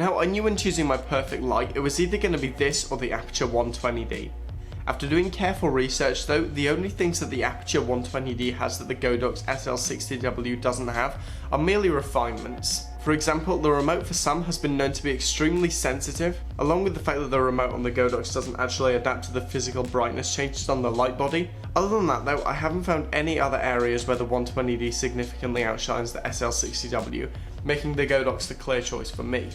Now, I knew when choosing my perfect light, it was either going to be this or the Aperture 120D. After doing careful research though, the only things that the Aperture 120D has that the Godox SL60W doesn't have are merely refinements. For example, the remote for some has been known to be extremely sensitive, along with the fact that the remote on the Godox doesn't actually adapt to the physical brightness changes on the light body. Other than that though, I haven't found any other areas where the 120D significantly outshines the SL60W, making the Godox the clear choice for me.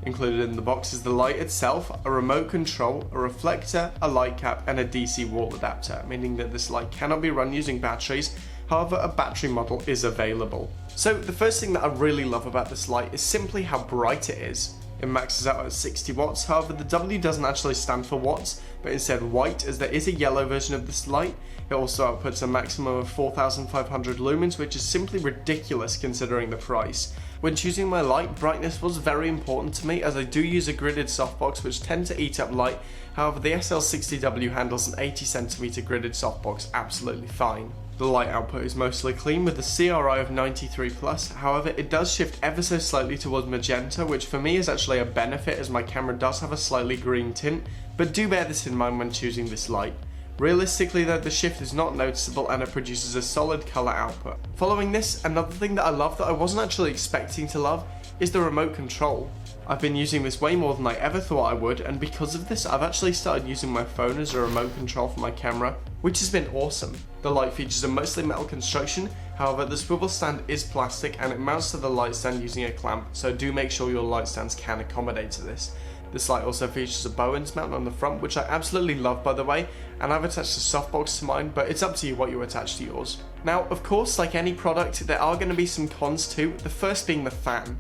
Included in the box is the light itself, a remote control, a reflector, a light cap, and a DC wall adapter, meaning that this light cannot be run using batteries. However, a battery model is available. So the first thing that I really love about this light is simply how bright it is. It maxes out at 60 watts, however the W doesn't actually stand for watts, but instead white, as there is a yellow version of this light. It also outputs a maximum of 4,500 lumens, which is simply ridiculous considering the price. When choosing my light, brightness was very important to me, as I do use a gridded softbox which tend to eat up light. However, the SL60W handles an 80cm gridded softbox absolutely fine. The light output is mostly clean with a CRI of 93+, however it does shift ever so slightly towards magenta, which for me is actually a benefit as my camera does have a slightly green tint, but do bear this in mind when choosing this light. Realistically though, the shift is not noticeable and it produces a solid colour output. Following this, another thing that I love that I wasn't actually expecting to love is the remote control. I've been using this way more than I ever thought I would, and because of this I've actually started using my phone as a remote control for my camera, which has been awesome. The light features are mostly metal construction, however the swivel stand is plastic and it mounts to the light stand using a clamp, so do make sure your light stands can accommodate to this. This light also features a Bowens mount on the front, which I absolutely love by the way, and I've attached a softbox to mine, but it's up to you what you attach to yours. Now of course, like any product, there are going to be some cons too, the first being the fan.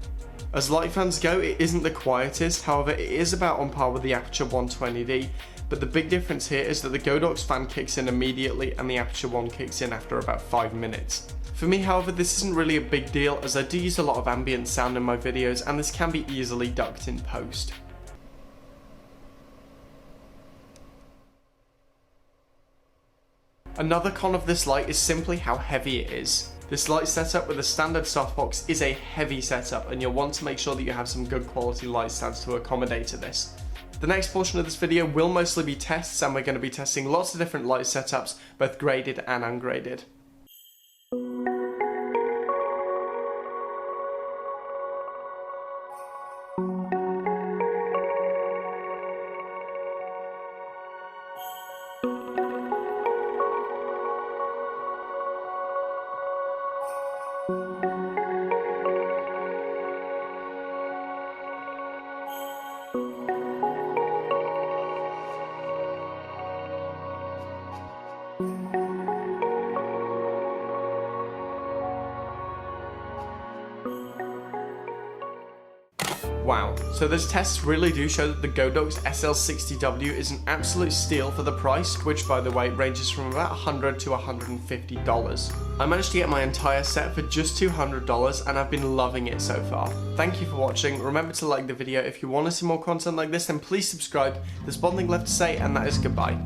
As light fans go, it isn't the quietest, however it is about on par with the Aperture 120D, but the big difference here is that the Godox fan kicks in immediately and the Aperture one kicks in after about 5 minutes. For me however, this isn't really a big deal as I do use a lot of ambient sound in my videos and this can be easily ducked in post. Another con of this light is simply how heavy it is. This light setup with a standard softbox is a heavy setup and you'll want to make sure that you have some good quality light stands to accommodate to this. The next portion of this video will mostly be tests and we're going to be testing lots of different light setups, both graded and ungraded. Wow, so those tests really do show that the Godox SL60W is an absolute steal for the price, which by the way ranges from about $100 to $150. I managed to get my entire set for just $200 and I've been loving it so far. Thank you for watching, remember to like the video. If you want to see more content like this then please subscribe. There's one thing left to say and that is goodbye.